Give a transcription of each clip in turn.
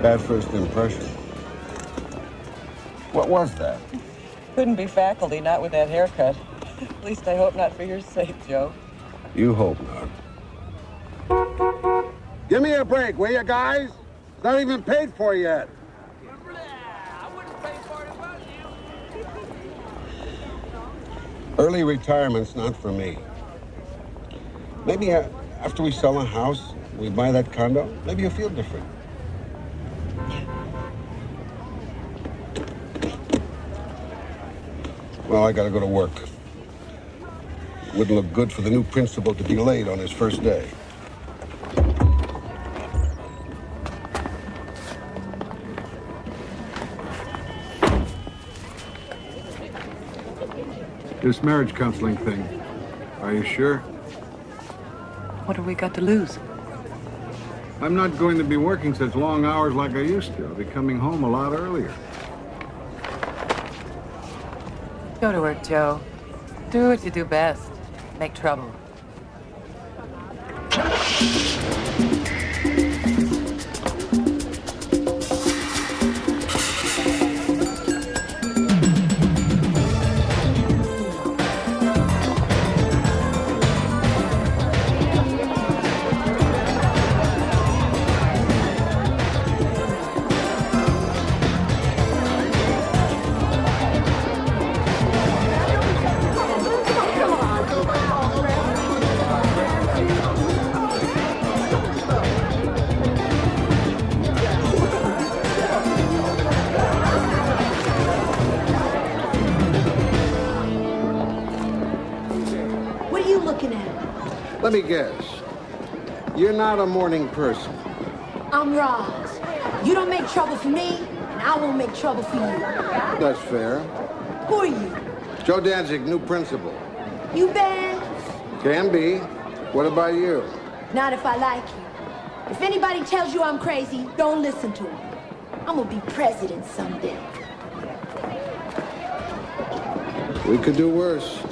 Bad first impression. What was that? Couldn't be faculty, not with that haircut. At least I hope not for your sake, Joe. You hope not. Give me a break, will you, guys? It's not even paid for yet. Early retirement's not for me. Maybe after we sell the house, we buy that condo, maybe you'll feel different. Well, I gotta go to work. Wouldn't look good for the new principal to be late on his first day. This marriage counseling thing, are you sure? What have we got to lose? I'm not going to be working such long hours like I used to. I'll be coming home a lot earlier. Go to work, Joe. Do what you do best. Make trouble. Let me guess. You're not a morning person. I'm Roz. You don't make trouble for me, and I won't make trouble for you. That's fair. Who are you? Joe Danzig, new principal. You bad? Can be. What about you? Not if I like you. If anybody tells you I'm crazy, don't listen to them. I'm gonna be president someday. We could do worse.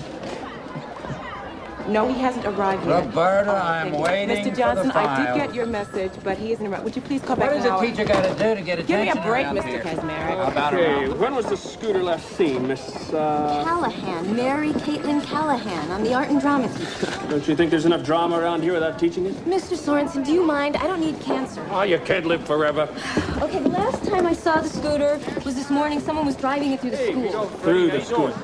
No, he hasn't arrived yet. Roberta, I'm waiting Mr. Johnson, for the file. I did get your message, but he isn't arrived. Would you please call back What an does hour? a teacher got to do to get attention Give me a break, around Mr. here? Kazmarek. About Okay, when was the scooter last seen, Miss, Callahan, Mary Caitlin Callahan. I'm the art and drama teacher. Don't you think there's enough drama around here without teaching it? Mr. Sorensen, do you mind? I don't need cancer. Oh, you can't live forever. Okay, the last time I saw the scooter was this morning. Someone was driving it through the school. Through the school.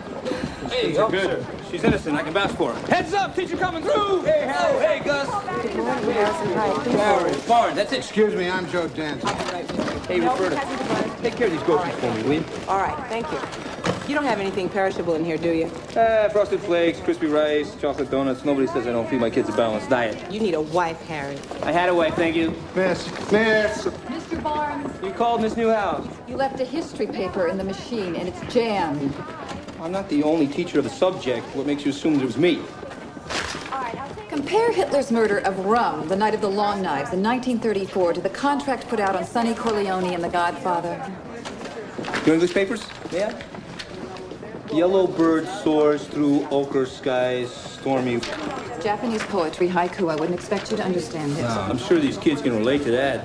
Hey, officer. She's innocent. I can vouch for her. Heads up, teacher coming through! Hey, hello. Hey, Gus. Barnes, that's it. Excuse me, I'm Joe Danzig. Hey, Roberta. Take care of these groceries for me, will you? All right, thank you. You don't have anything perishable in here, do you? Frosted flakes, crispy rice, chocolate donuts. Nobody says I don't feed my kids a balanced diet. You need a wife, Harry. I had a wife, thank you. Miss. Mr. Barnes. You called Miss Newhouse. You left a history paper in the machine, and it's jammed. I'm not the only teacher of the subject. What makes you assume it was me? Compare Hitler's murder of Rum, the night of the Long Knives, in 1934, to the contract put out on Sonny Corleone and The Godfather. Your English papers? Yeah. Yellow bird soars through ochre skies, stormy. Japanese poetry, haiku. I wouldn't expect you to understand it. I'm sure these kids can relate to that.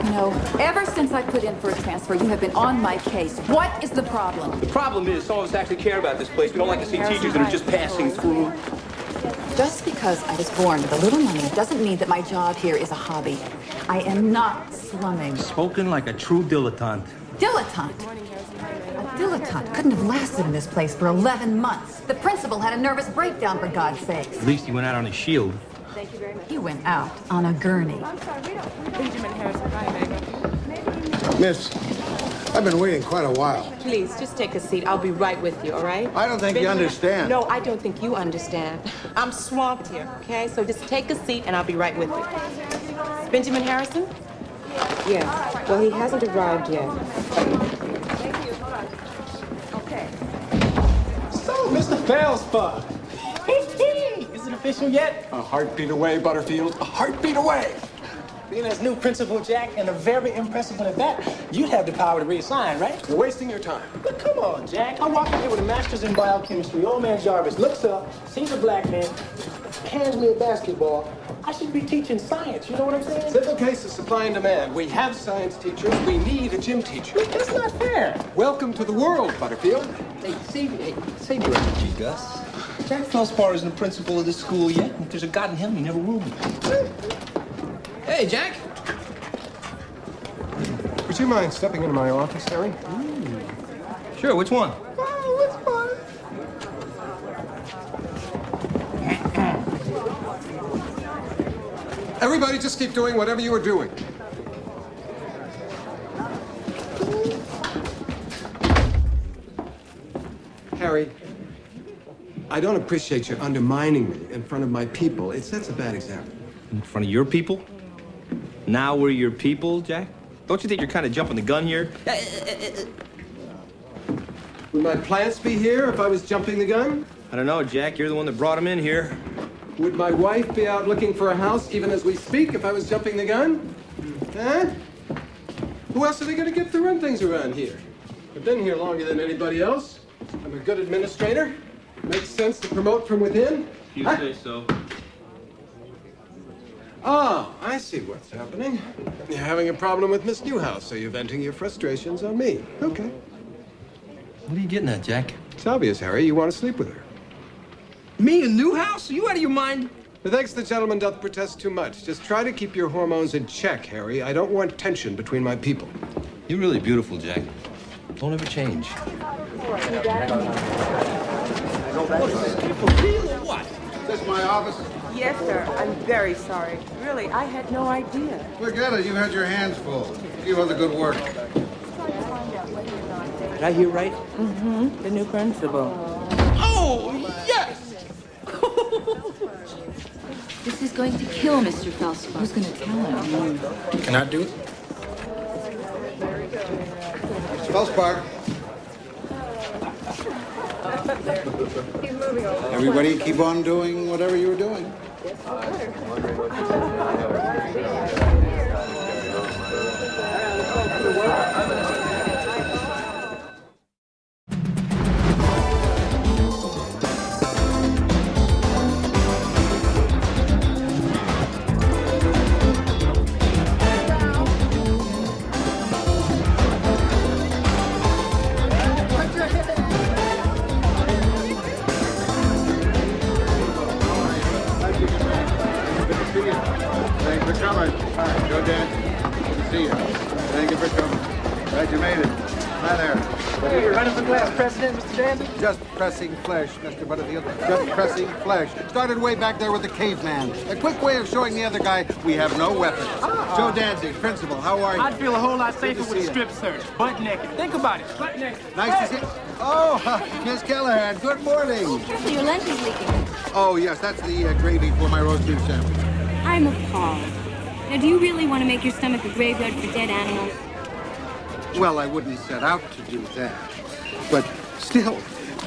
You know, ever since I put in for a transfer, you have been on my case. What is the problem? The problem is some of us actually care about this place. We don't like to see teachers that are just passing through. Just because I was born with a little money doesn't mean that my job here is a hobby. I am not slumming. Spoken like a true dilettante. Dilettante? A dilettante couldn't have lasted in this place for 11 months. The principal had a nervous breakdown, for God's sakes. At least he went out on his shield. He went out on a gurney. Miss, I've been waiting quite a while. Please, just take a seat. I'll be right with you, all right? I don't think you understand. No, I don't think you understand. I'm swamped here, okay? So just take a seat and I'll be right with you. Benjamin Harrison? Yes. Well, he hasn't arrived yet. So, Mr. Feldspar. Is it official yet? A heartbeat away, Butterfield. A heartbeat away. Being as new principal, Jack, and a very impressive one at that, you'd have the power to reassign, right? You're wasting your time. But come on, Jack. I walk in here with a master's in biochemistry. Old man Jarvis looks up, sees a black man, hands me a basketball. I should be teaching science, you know what I'm saying? Simple case of supply and demand. We have science teachers. We need a gym teacher. Look, that's not fair. Welcome to the world, Butterfield. Hey, save your energy, Gus. Jack Feldspar isn't the principal of this school yet. If there's a God in heaven, he never will be. Hey, Jack. Would you mind stepping into my office, Harry? Sure, which one? Everybody just keep doing whatever you were doing. Harry, I don't appreciate your undermining me in front of my people. It sets a bad example. In front of your people? Now we're your people, Jack? Don't you think you're kind of jumping the gun here? Would my plants be here if I was jumping the gun? I don't know, Jack. You're the one that brought him in here. Would my wife be out looking for a house even as we speak if I was jumping the gun? Huh? Who else are they going to get to run things around here? I've been here longer than anybody else. I'm a good administrator. Makes sense to promote from within. You say so. Oh, I see what's happening. You're having a problem with Miss Newhouse, so you're venting your frustrations on me. Okay. What are you getting at, Jack? It's obvious, Harry. You want to sleep with her. Me in Newhouse? Are you out of your mind? Methinks the gentleman doth protest too much. Just try to keep your hormones in check, Harry. I don't want tension between my people. You're really beautiful, Jack. Don't ever change. What? Is this my office? Yes, sir. I'm very sorry. Really, I had no idea. Forget it. You had your hands full. Keep on the good work. Did I hear right? Mm-hmm. The new principal. Oh, yes! This is going to kill Mr. Feldspar. Who's going to tell him? Can I do it? Mr. Feldspar. Everybody keep on doing whatever you were doing. Thanks for coming. Joe Danzig. Good to see you. Thank you for coming. Glad you made it. Hi there. Hey, you're running for class president, Mr. Danzig? Just pressing flesh, Mr. Butterfield. Just pressing flesh. Started way back there with the caveman. A quick way of showing the other guy we have no weapons. Joe Danzig, principal, how are you? I'd feel a whole lot safer with a see strip search. Butt naked. Think about it. Butt naked. Nice to see you. Oh, Miss Callahan, good morning. Careful, your lunch is leaking. Oh, yes, that's the gravy for my roast beef sandwich. I'm appalled. Now, do you really want to make your stomach a graveyard for dead animals? Well, I wouldn't set out to do that. But still,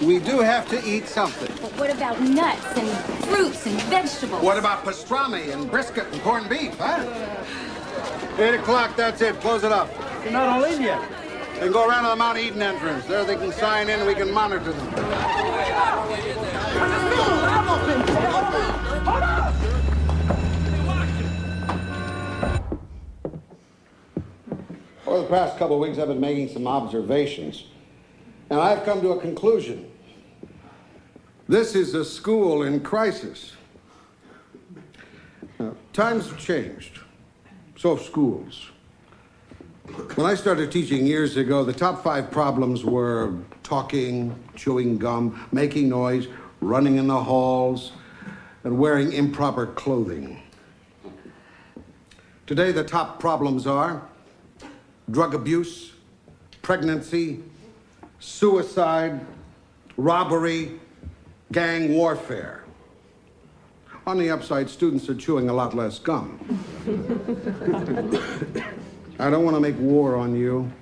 we do have to eat something. But what about nuts and fruits and vegetables? What about pastrami and brisket and corned beef, huh? 8 o'clock, that's it. Close it up. You're not all in yet. Then go around to the Mount Eden entrance. There they can sign in and we can monitor them. Over the past couple of weeks, I've been making some observations, and I've come to a conclusion. This is a school in crisis. Now, times have changed. So have schools. When I started teaching years ago, the top 5 problems were talking, chewing gum, making noise, running in the halls, and wearing improper clothing. Today, the top problems are drug abuse, pregnancy, suicide, robbery, gang warfare. On the upside, students are chewing a lot less gum. I don't want to make war on you.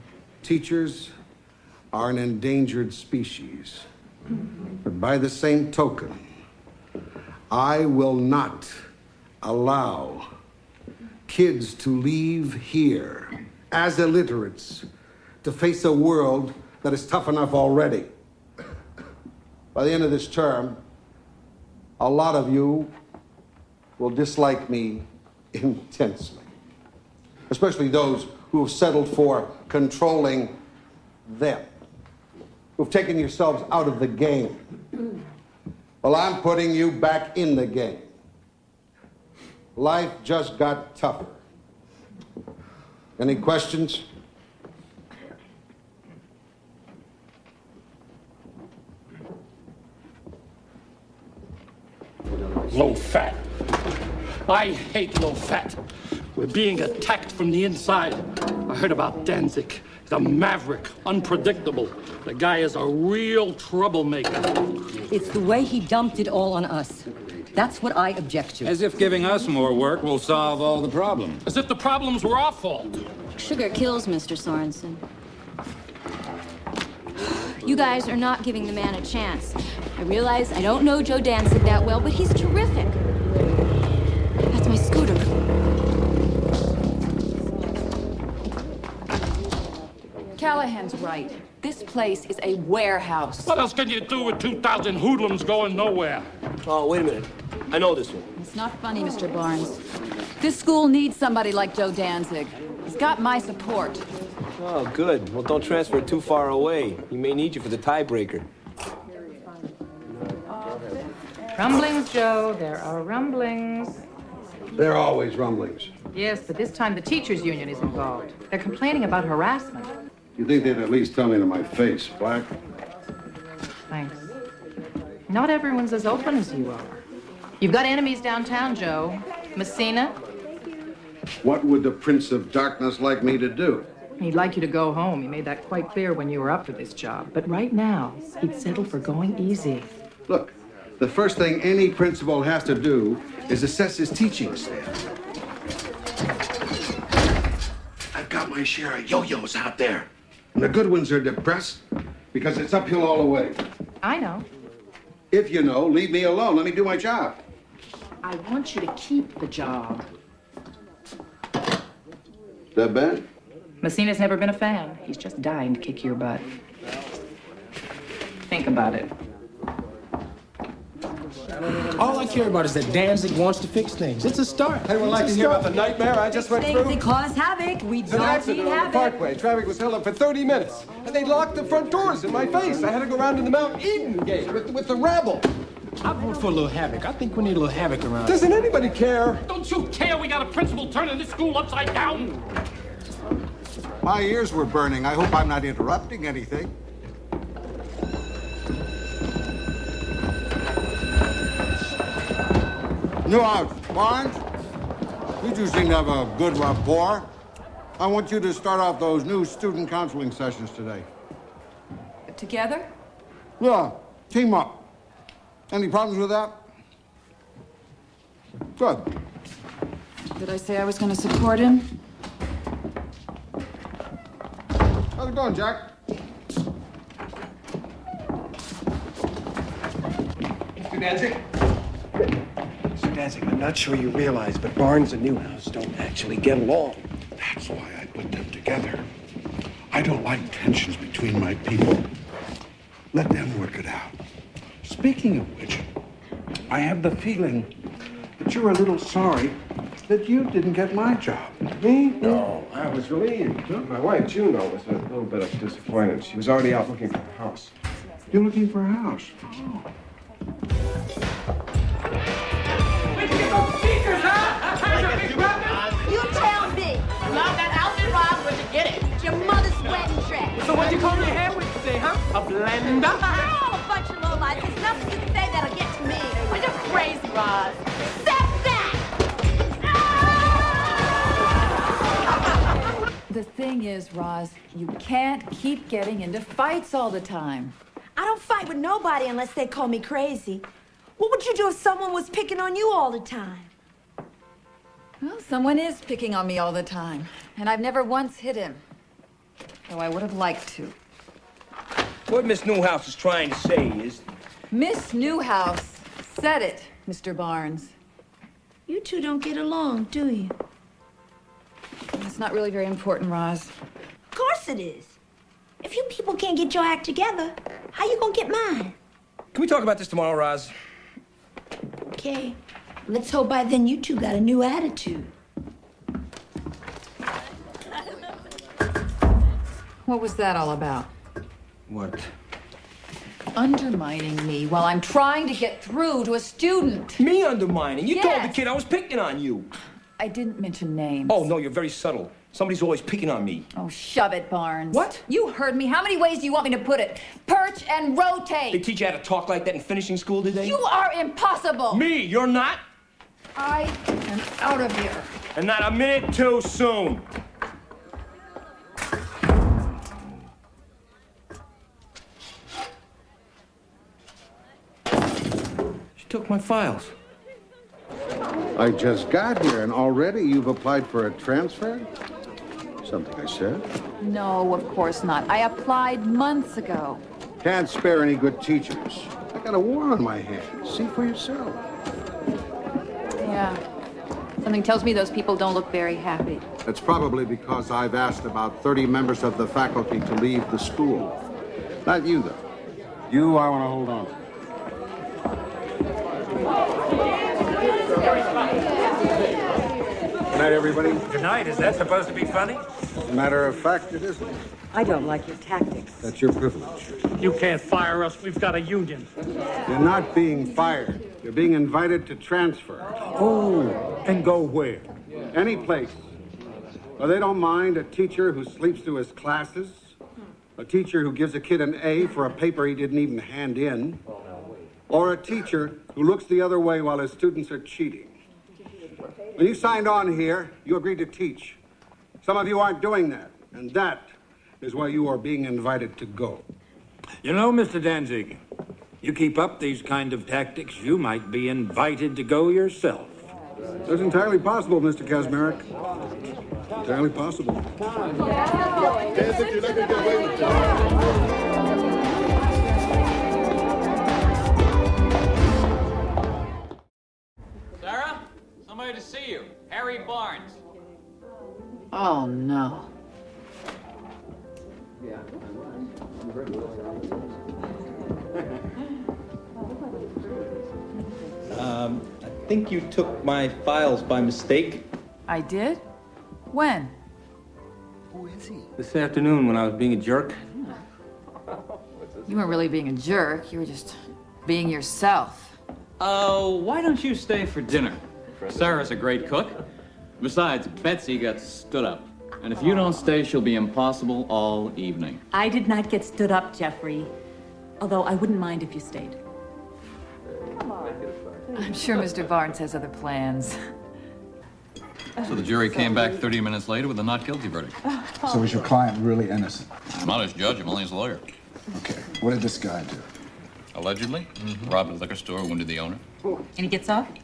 Teachers are an endangered species. But by the same token, I will not allow kids to leave here as illiterates to face a world that is tough enough already. By the end of this term, a lot of you will dislike me intensely, especially those who have settled for controlling them, who've taken yourselves out of the game. Well, I'm putting you back in the game. Life just got tougher. Any questions? Low fat. I hate low fat. We're being attacked from the inside. I heard about Danzig. He's a maverick, unpredictable. The guy is a real troublemaker. It's the way he dumped it all on us. That's what I object to. As if giving us more work will solve all the problems. As if the problems were our fault. Sugar kills, Mr. Sorensen. You guys are not giving the man a chance. I realize I don't know Joe Danzig that well, but he's terrific. That's my scooter. Callahan's right. This place is a warehouse. What else can you do with 2,000 hoodlums going nowhere? Oh, wait a minute. I know this one. It's not funny, Mr. Barnes. This school needs somebody like Joe Danzig. He's got my support. Oh, good. Well, don't transfer too far away. He may need you for the tiebreaker. Rumblings, Joe. There are rumblings. There are always rumblings. Yes, but this time the teachers' union is involved. They're complaining about harassment. You think they'd at least tell me to my face, Black? Thanks. Not everyone's as open as you are. You've got enemies downtown, Joe. Messina. What would the Prince of Darkness like me to do? He'd like you to go home. He made that quite clear when you were up for this job. But right now, he'd settle for going easy. Look, the first thing any principal has to do is assess his teaching staff. I've got my share of yo-yos out there. And the good ones are depressed because it's uphill all the way. I know. If you know, leave me alone. Let me do my job. I want you to keep the job. That bad? Messina's never been a fan. He's just dying to kick your butt. Think about it. All I care about is that Danzig wants to fix things. It's a start. Anyone like to hear about the nightmare I just went through? Things that cause havoc. We It's an don't accident need on the havoc. Parkway. Traffic was held up for 30 minutes. And they locked the front doors in my face. I had to go around to the Mount Eden gate with the rabble. I vote for a little havoc. I think we need a little havoc around. Doesn't anybody care? Don't you care we got a principal turning this school upside down? My ears were burning. I hope I'm not interrupting anything. New out, Barnes. You two seem to have a good rapport. I want you to start off those new student counseling sessions today. Together? Yeah, team up. Any problems with that? Good. Did I say I was going to support him? How's it going, Jack? Mr. Danzig? Mr. Danzig, I'm not sure you realize, but Barnes and Newhouse don't actually get along. That's why I put them together. I don't like tensions between my people. Let them work it out. Speaking of which, I have the feeling that you're a little sorry that you didn't get my job. Me? No, I was relieved. My wife, Juno, was a little bit disappointed. She was already out looking for a house. You're looking for a house? Oh. You tell me. Love that outfit, Rob. Where'd you get it? It's your mother's wedding dress. So what you call your hair with today, huh? A blender? Oh, a bunch of lowlights. There's nothing you can say that'll get to me. Well, you're crazy, Roz. Step back! The thing is, Roz, you can't keep getting into fights all the time. I don't fight with nobody unless they call me crazy. What would you do if someone was picking on you all the time? Well, someone is picking on me all the time, and I've never once hit him, though I would have liked to. What Miss Newhouse is trying to say is... Miss Newhouse said it, Mr. Barnes. You two don't get along, do you? It's not really very important, Roz. Of course it is. If you people can't get your act together, how you gonna get mine? Can we talk about this tomorrow, Roz? Okay. Let's hope by then you two got a new attitude. What was that all about? What? Undermining me while I'm trying to get through to a student. Me undermining? You told the Yes. kid I was picking on you. I didn't mention names. Oh, no, you're very subtle. Somebody's always picking on me. Oh, shove it, Barnes. What? You heard me. How many ways do you want me to put it? Perch and They rotate. teach you how to talk like that in finishing school, did they? You are impossible. Me, you're not? I am out of here. And not a minute too soon. She took my files. I just got here, and already you've applied for a transfer? Something I said. No, of course not. I applied months ago. Can't spare any good teachers. I got a war on my hands. See for yourself. Yeah. Something tells me those people don't look very happy. That's probably because I've asked about 30 members of the faculty to leave the school. Not you, though. You, I want to hold on to. Good night, everybody. Good night. Is that supposed to be funny? As a matter of fact, it isn't. I don't like your tactics. That's your privilege. You can't fire us. We've got a union. You're not being fired. You're being invited to transfer. Oh, and go where? Any place. Well, they don't mind a teacher who sleeps through his classes, a teacher who gives a kid an A for a paper he didn't even hand in, or a teacher who looks the other way while his students are cheating. When you signed on here, you agreed to teach. Some of you aren't doing that, and that is why you are being invited to go. You know, Mr. Danzig, you keep up these kind of tactics, you might be invited to go yourself. That's entirely possible, Mr. Kazmarek. Entirely possible. Sarah, somebody to see you. Harry Barnes. Oh, no. I think you took my files by mistake. I did? When? This afternoon when I was being a jerk. You weren't really being a jerk. You were just being yourself. Oh, why don't you stay for dinner? Sarah's a great cook. Besides, Betsy got stood up. And if you don't stay, she'll be impossible all evening. I did not get stood up, Jeffrey. Although I wouldn't mind if you stayed. I'm sure Mr. Barnes has other plans. So the jury came back 30 minutes later with a not guilty verdict. So is your client really innocent? I'm not his judge, I'm only his lawyer. Okay. What did this guy do? Allegedly, robbed a liquor store, wounded the owner. And he gets off? Do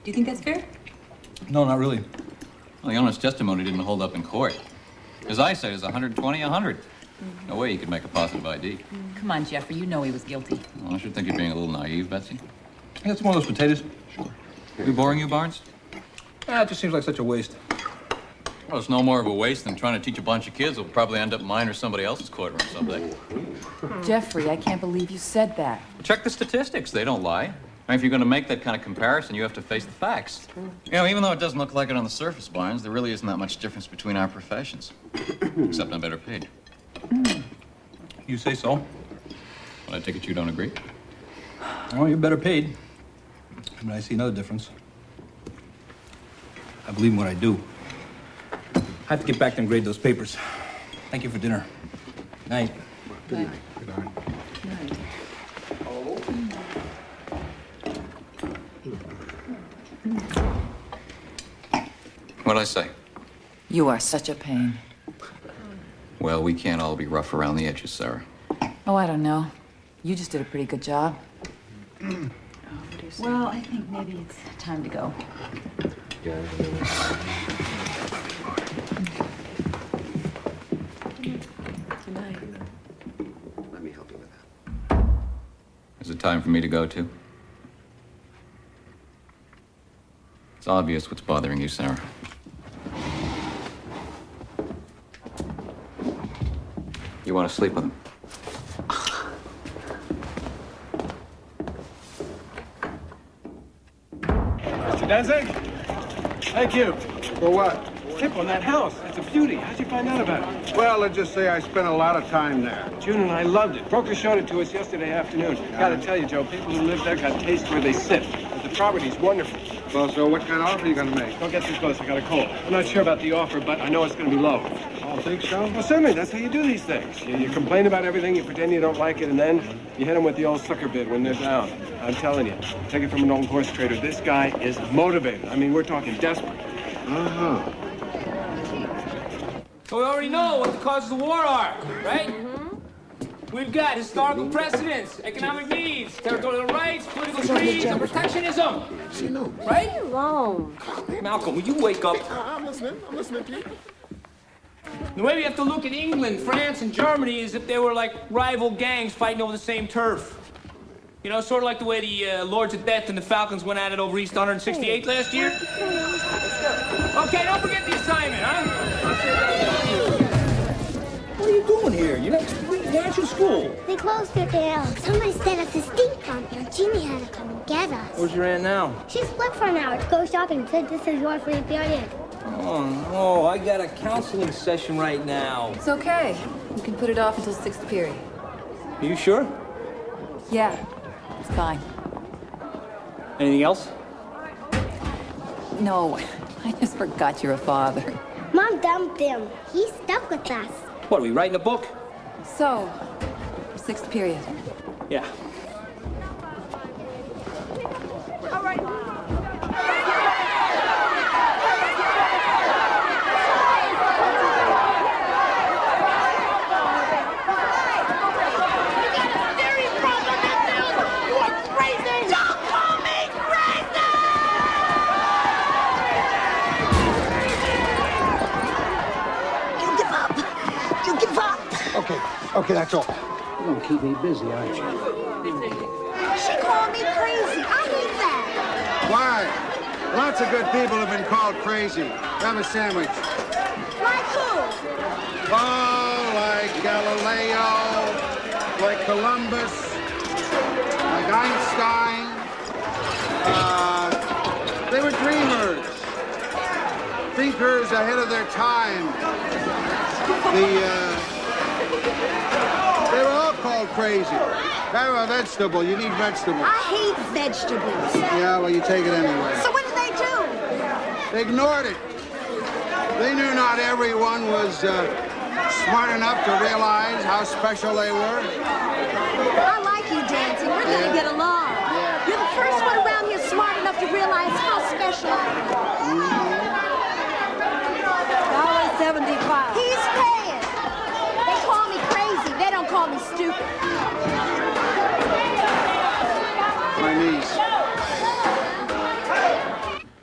you think that's fair? No, not really. Well, the owner's testimony didn't hold up in court. His eyesight is 120, 100. No way he could make a positive ID. Come on, Jeffrey, you know he was guilty. Well, I should think you're being a little naive, Betsy. I got some more of those potatoes. Are we boring you, Barnes? Ah, it just seems like such a waste. Well, it's no more of a waste than trying to teach a bunch of kids who'll probably end up in mine or somebody else's courtroom someday. Jeffrey, I can't believe you said that. Check the statistics. They don't lie. I mean, if you're going to make that kind of comparison, you have to face the facts. You know, even though it doesn't look like it on the surface, Barnes, there really isn't that much difference between our professions. Except I'm better paid. You say so? Well, I take it you don't agree? Oh, you're better paid. I mean, I see another difference. I believe in what I do. I have to get back there and grade those papers. Thank you for dinner. Night. Good night. Good night. What'd I say? You are such a pain. Well, we can't all be rough around the edges, Sarah. Oh, I don't know. You just did a pretty good job. Well, I think maybe it's time to go. Good night. Let me help you with that. Is it time for me to go, too? It's obvious what's bothering you, Sarah. You want to sleep with him? Mr. Danzig? Thank you. For what? Tip on that house. It's a beauty. How'd you find out about it? Well, let's just say I spent a lot of time there. June and I loved it. Broker showed it to us yesterday afternoon. Gotta tell you, Joe, people who live there got taste where they sit. But the property's wonderful. Well, so what kind of offer are you going to make? Don't get too close. I got a cold. I'm not sure about the offer, but I know it's going to be low. Oh, think so? Well, certainly. That's how you do these things. You complain about everything, you pretend you don't like it, and then you hit them with the old sucker bid when they're down. I'm telling you, take it from an old horse trader. This guy is motivated. I mean, we're talking desperate. Uh-huh. So we already know what the causes of war are, right? We've got historical precedents, economic needs, territorial rights, political creeds, and protectionism. Right? Alone. Malcolm, will you wake up? I'm listening. I'm listening to you. The way we have to look at England, France, and Germany is if they were like rival gangs fighting over the same turf. You know, sort of like the way the Lords of Death and the Falcons went at it over East 168 last year. Okay, don't forget the assignment, huh? What are you doing here? You're not at school. They closed it down. Somebody set us a stink on here. Jeannie had to come and get us. Where's your aunt now? She split for an hour to go shopping and said this is your free period. Oh, no, I got a counseling session right now. It's okay. You can put it off until 6th period. Are you sure? Yeah, it's fine. Anything else? No, I just forgot you're a father. Mom dumped him. He's stuck with us. What, are we writing a book? So, 6th period. Yeah. All right. Okay, that's all. You're gonna keep me busy, aren't you? She called me crazy. I hate that. Why? Lots of good people have been called crazy. Have a sandwich. Like who? Oh, like Galileo, like Columbus, like Einstein. They were dreamers. Thinkers ahead of their time. They were all called crazy. Have a vegetable. You need vegetables. I hate vegetables. Yeah, well, you take it anyway. So what did they do? They ignored it. They knew not everyone was smart enough to realize how special they were. I like you, Danzig. We're gonna get along. Yeah. You're the first one around here smart enough to realize how special I am. $1.75. He's paying. They call me crazy. They don't call me stupid. My niece.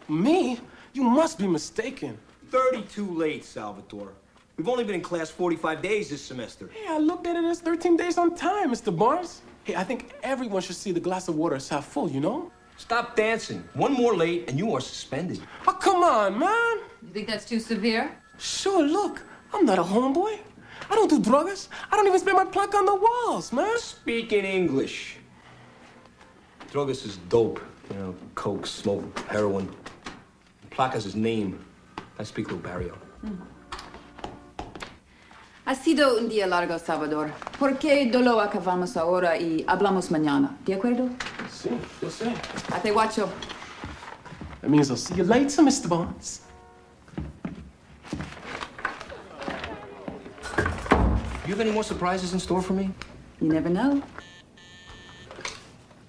Me? You must be mistaken. 32 late, Salvatore. We've only been in class 45 days this semester. Hey, I looked at it as 13 days on time, Mr. Barnes. Hey, I think everyone should see the glass of water as half full, you know? Stop dancing. One more late and you are suspended. Oh, come on, man. You think that's too severe? Sure, look. I'm not a homeboy. I don't do drugs. I don't even spend my plaque on the walls, man. Speak in English. Drogas is dope. You know, coke, smoke, heroin. Placas is name. I speak little barrio. Ha sido un día largo, Salvador. ¿Por qué no lo acabamos ahora y hablamos mañana? ¿De acuerdo? Sí, yo sé. Ate guacho. That means I'll see you later, Mr. Barnes. You have any more surprises in store for me? You never know.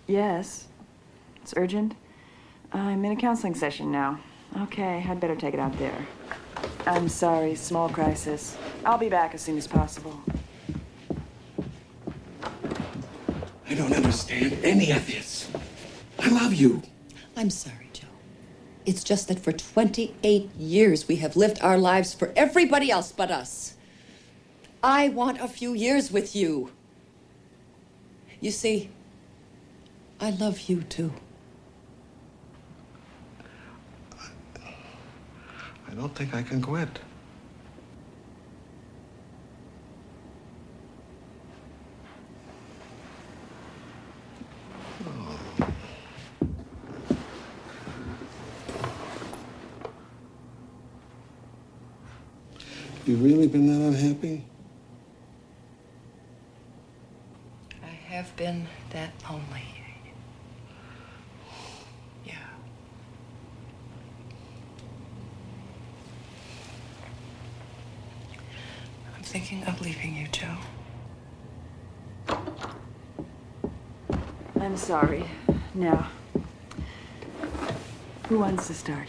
Yes. It's urgent. I'm in a counseling session now. Okay, I'd better take it out there. I'm sorry, small crisis. I'll be back as soon as possible. I don't understand any of this. I love you. I'm sorry, Joe. It's just that for 28 years we have lived our lives for everybody else but us. I want a few years with you. You see, I love you too. I don't think I can quit. You really been that unhappy? I have been that lonely. Yeah. I'm thinking of leaving you, Joe. I'm sorry. Now, who wants to start?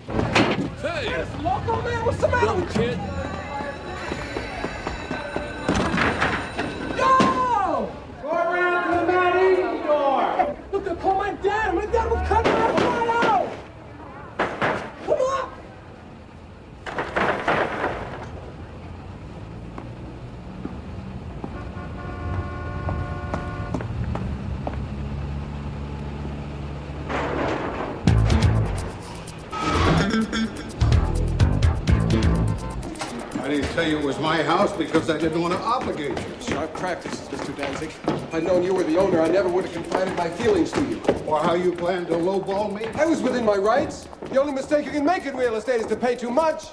Hey! Yes, loco, man, what's the matter with you? Kid. Yo! Go around to the Mad Eagle door! Look, I call my dad. My dad will cut me right out! Come on! I didn't tell you it was my house because I didn't want to obligate you. Sharp practices, Mr. Danzig. If I'd known you were the owner, I never would have confided my feelings to you. Or how you plan to lowball me? I was within my rights. The only mistake you can make in real estate is to pay too much.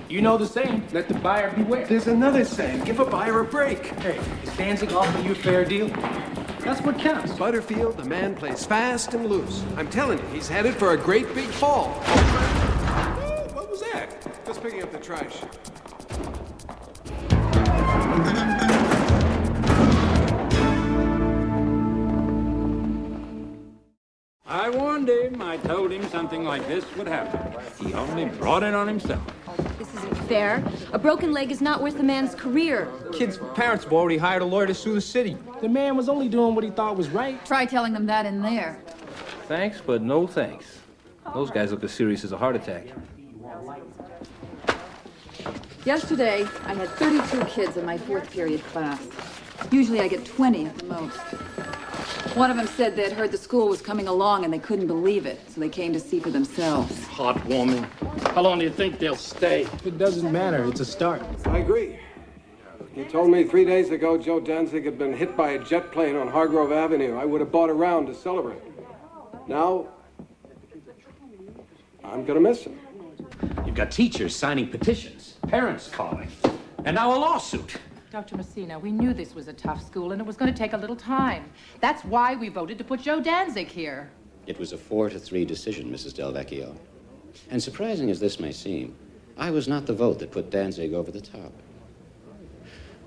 You know the saying, let the buyer beware. There's another saying, give a buyer a break. Hey, is Danzig offering you a fair deal? That's what counts. Butterfield, the man plays fast and loose. I'm telling you, he's headed for a great big fall. Oh, what was that? Just picking up the trash. I warned him. I told him something like this would happen. He only brought it on himself. This isn't fair. A broken leg is not worth a man's career. Kid's parents have already hired a lawyer to sue the city. The man was only doing what he thought was right. Try telling them that in there. Thanks, but no thanks. Those guys look as serious as a heart attack. Yesterday, I had 32 kids in my fourth period class. Usually I get 20 at the most. One of them said they'd heard the school was coming along and they couldn't believe it, so they came to see for themselves. Heartwarming. How long do you think they'll stay? It doesn't matter. It's a start. I agree. You told me 3 days ago Joe Danzig had been hit by a jet plane on Hargrove Avenue. I would have bought a round to celebrate. Now, I'm gonna miss him. You've got teachers signing petitions, parents calling, and now a lawsuit. Dr. Messina, we knew this was a tough school and it was going to take a little time. That's why we voted to put Joe Danzig here. It was a 4-3 decision, Mrs. Del Vecchio. And surprising as this may seem, I was not the vote that put Danzig over the top.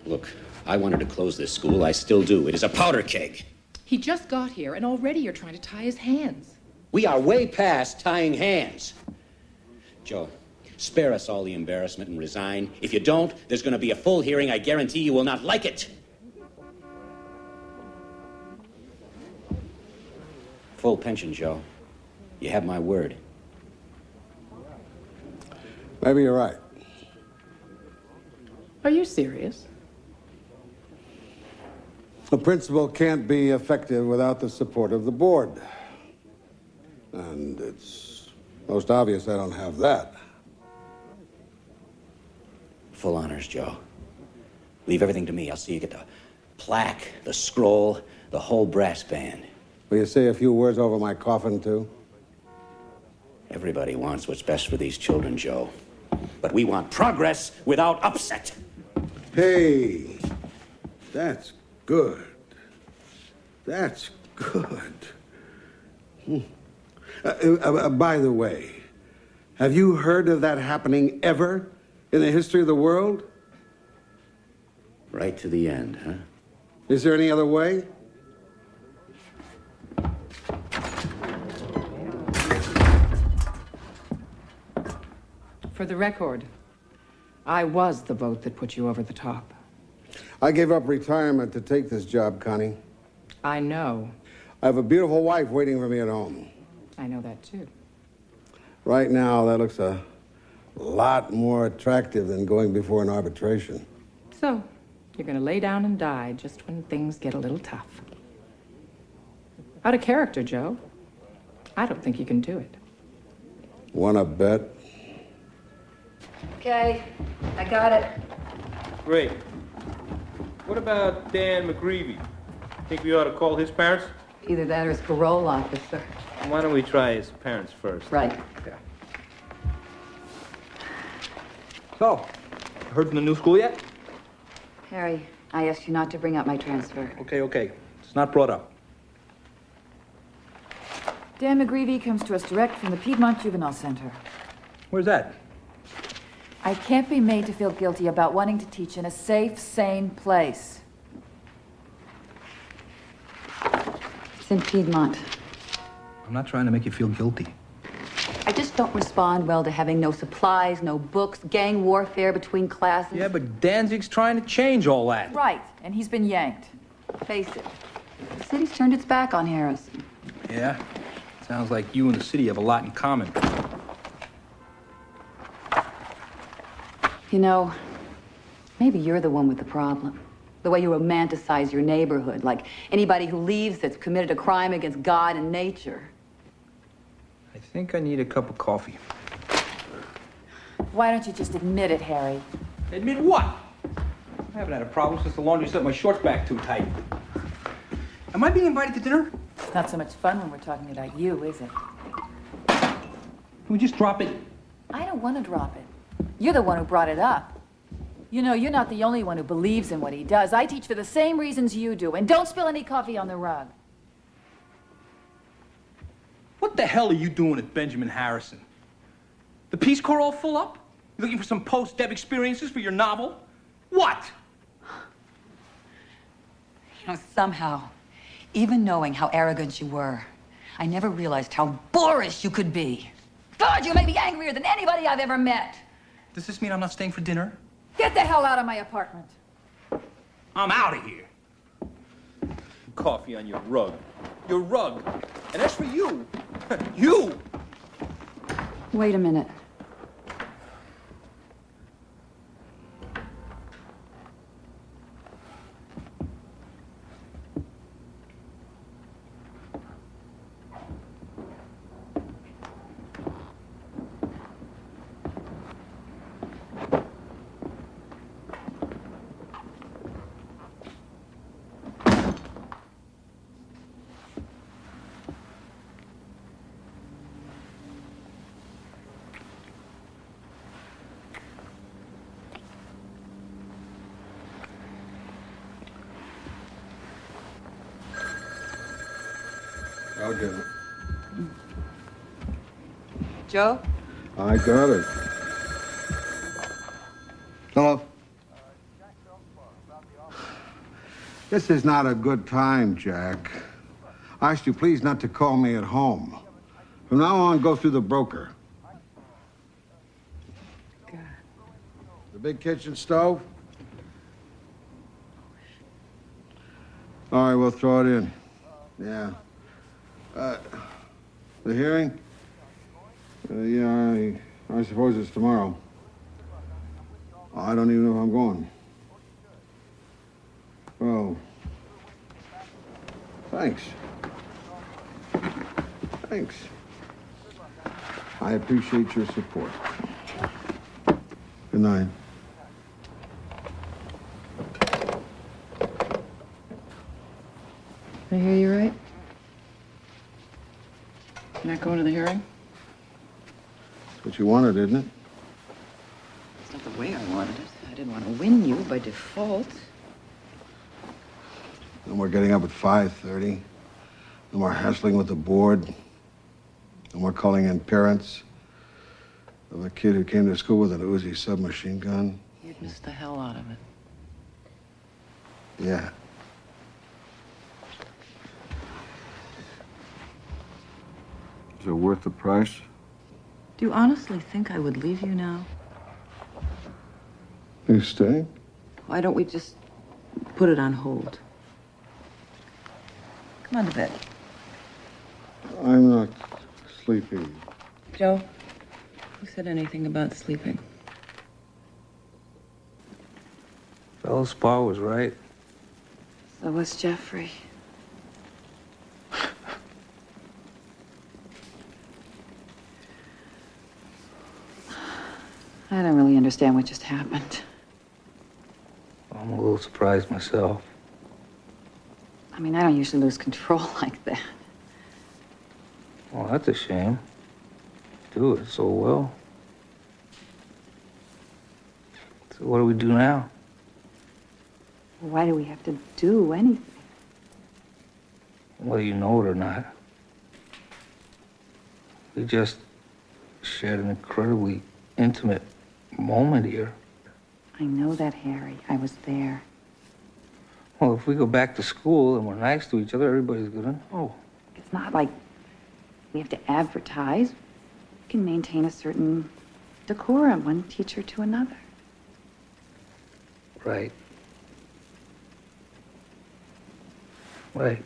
Look, I wanted to close this school. I still do. It is a powder keg. He just got here and already you're trying to tie his hands. We are way past tying hands. Joe, spare us all the embarrassment and resign. If you don't, there's going to be a full hearing. I guarantee you will not like it. Full pension, Joe. You have my word. Maybe you're right. Are you serious? The principal can't be effective without the support of the board. And it's most obvious I don't have that. Full honors, Joe. Leave everything to me. I'll see you get the plaque, the scroll, the whole brass band. Will you say a few words over my coffin, too? Everybody wants what's best for these children, Joe. But we want progress without upset. Hey, that's good. That's good. By the way, have you heard of that happening ever in the history of the world? Right to the end, huh? Is there any other way? For the record, I was the vote that put you over the top. I gave up retirement to take this job, Connie. I know. I have a beautiful wife waiting for me at home. I know that too. Right now, that looks a lot more attractive than going before an arbitration. So, you're going to lay down and die just when things get a little tough. Out of character, Joe. I don't think you can do it. Wanna bet? Okay, I got it. Great. What about Dan McGreevy? Think we ought to call his parents? Either that or his parole officer. Why don't we try his parents first? Right. So, heard from the new school yet? Harry, I asked you not to bring up my transfer. Okay. It's not brought up. Dan McGreevy comes to us direct from the Piedmont Juvenile Center. Where's that? I can't be made to feel guilty about wanting to teach in a safe, sane place. It's in Piedmont. I'm not trying to make you feel guilty. I just don't respond well to having no supplies, no books, gang warfare between classes. Yeah, but Danzig's trying to change all that. Right, and he's been yanked. Face it, the city's turned its back on Harrison. Yeah? Sounds like you and the city have a lot in common. You know, maybe you're the one with the problem. The way you romanticize your neighborhood, like anybody who leaves that's committed a crime against God and nature. I think I need a cup of coffee. Why don't you just admit it, Harry? Admit what? I haven't had a problem since the laundry set my shorts back too tight. Am I being invited to dinner? It's not so much fun when we're talking about you, is it? Can we just drop it? I don't want to drop it. You're the one who brought it up. You know, you're not the only one who believes in what he does. I teach for the same reasons you do, and don't spill any coffee on the rug. What the hell are you doing at Benjamin Harrison? The Peace Corps all full up? You looking for some post-dev experiences for your novel? What? You know, somehow, even knowing how arrogant you were, I never realized how boorish you could be. God, you make me angrier than anybody I've ever met. Does this mean I'm not staying for dinner? Get the hell out of my apartment. I'm out of here. Coffee on your rug. Your rug. And as for you, you! Wait a minute. I'll get it. Joe? I got it. Hello? This is not a good time, Jack. I asked you please not to call me at home. From now on, go through the broker. God. The big kitchen stove? All right, we'll throw it in. Yeah. The hearing? Yeah, I suppose it's tomorrow. I don't even know if I'm going. Well, thanks. Thanks. I appreciate your support. Good night. I hear you right? You're not going to the hearing? That's what you wanted, isn't it? It's not the way I wanted it. I didn't want to win you by default. No more getting up at 5:30. No more hassling with the board. No more calling in parents of a kid who came to school with an Uzi submachine gun. You'd miss the hell out of it. Yeah. Is it worth the price? Do you honestly think I would leave you now? You stay? Why don't we just put it on hold? Come on to bed. I'm not sleepy. Joe, who said anything about sleeping? Feldspar was right. So was Jeffrey. I don't really understand what just happened. I'm a little surprised myself. I mean, I don't usually lose control like that. Well, that's a shame. You do it so well. So what do we do now? Why do we have to do anything? Whether you know it or not. We just shared an incredibly intimate moment here. I know that, Harry. I was there. Well, if we go back to school and we're nice to each other, everybody's gonna know. It's not like we have to advertise. We can maintain a certain decorum, one teacher to another. Right. Right.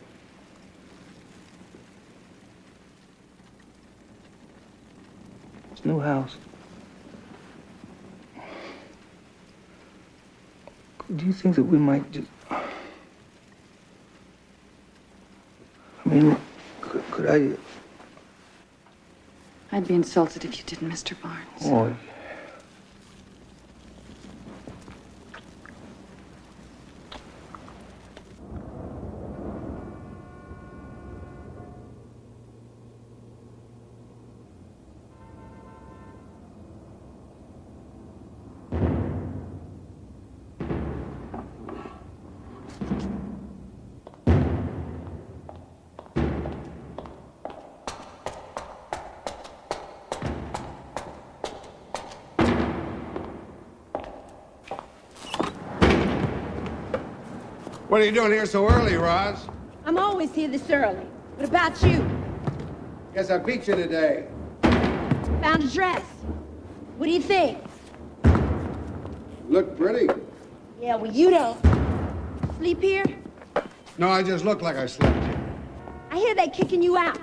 This new house. Do you think that we might just... I mean, could I... I'd be insulted if you didn't, Mr. Barnes. Oh, What are you doing here so early, Roz? I'm always here this early. What about you? Guess I beat you today. Found a dress. What do you think? Look pretty. Yeah, well, you don't. Sleep here? No, I just look like I slept here. I hear they kicking you out.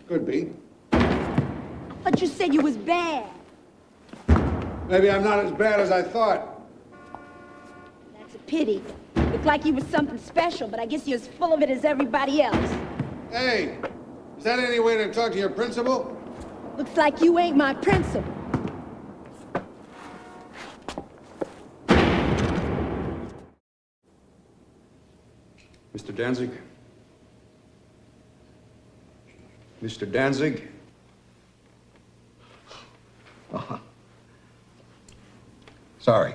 Could be. But you said you was bad. Maybe I'm not as bad as I thought. That's a pity. Looked like you was something special, but I guess you're as full of it as everybody else. Hey, is that any way to talk to your principal? Looks like you ain't my principal. Mr. Danzig? Mr. Danzig? Sorry.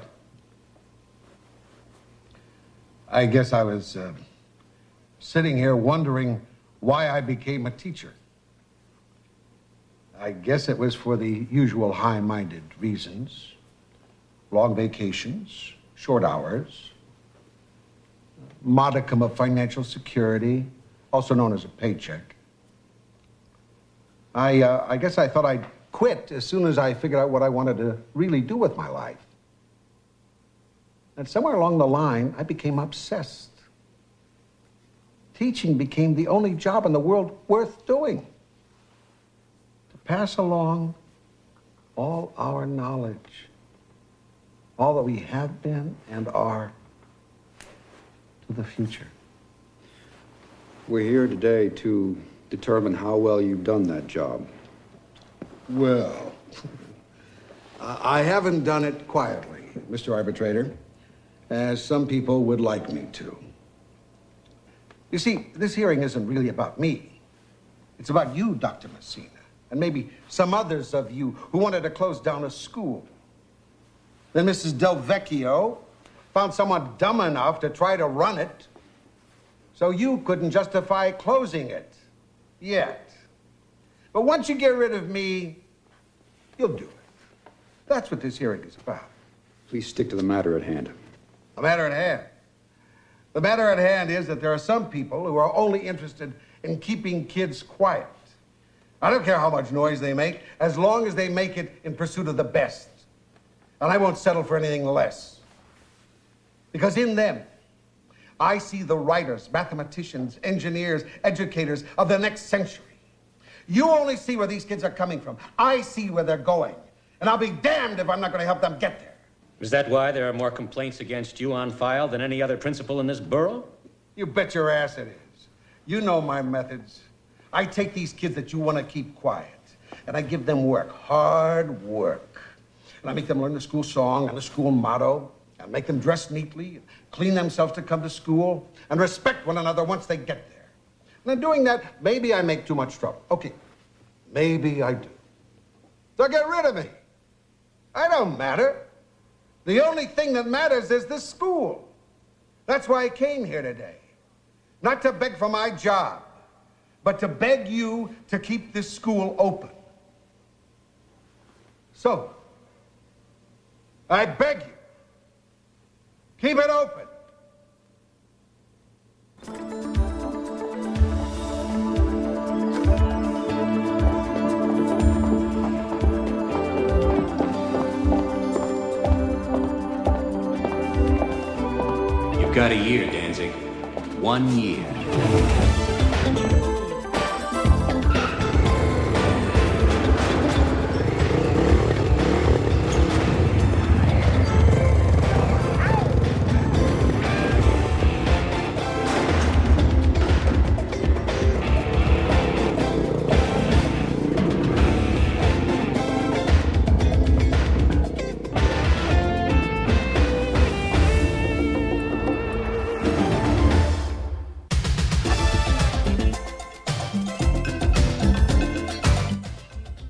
I guess I was sitting here wondering why I became a teacher. I guess it was for the usual high-minded reasons. Long vacations, short hours, modicum of financial security, also known as a paycheck. I guess I thought I'd quit as soon as I figured out what I wanted to really do with my life. And somewhere along the line, I became obsessed. Teaching became the only job in the world worth doing. To pass along all our knowledge, all that we have been and are, to the future. We're here today to determine how well you've done that job. Well, I haven't done it quietly, Mr. Arbitrator, as some people would like me to. You see, this hearing isn't really about me. It's about you, Dr. Messina, and maybe some others of you who wanted to close down a school. Then Mrs. Del Vecchio found someone dumb enough to try to run it, so you couldn't justify closing it yet. But once you get rid of me, you'll do it. That's what this hearing is about. Please stick to the matter at hand. The matter at hand. The matter at hand is that there are some people who are only interested in keeping kids quiet. I don't care how much noise they make, as long as they make it in pursuit of the best. And I won't settle for anything less. Because in them, I see the writers, mathematicians, engineers, educators of the next century. You only see where these kids are coming from. I see where they're going. And I'll be damned if I'm not going to help them get there. Is that why there are more complaints against you on file than any other principal in this borough? You bet your ass it is. You know my methods. I take these kids that you want to keep quiet, and I give them work, hard work. And I make them learn the school song and the school motto, and make them dress neatly, clean themselves to come to school, and respect one another once they get there. And in doing that, maybe I make too much trouble. Okay, maybe I do. So get rid of me. I don't matter. The only thing that matters is this school. That's why I came here today. Not to beg for my job, but to beg you to keep this school open. So, I beg you, keep it open. You've got a year, Danzig. 1 year.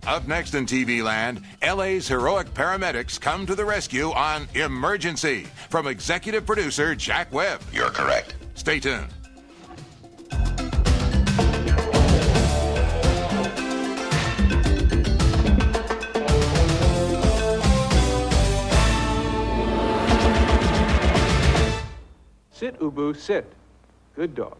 Up next in TV Land, LA's heroic paramedics come to the rescue on Emergency from executive producer Jack Webb. You're correct. Stay tuned. Sit, Ubu, sit. Good dog.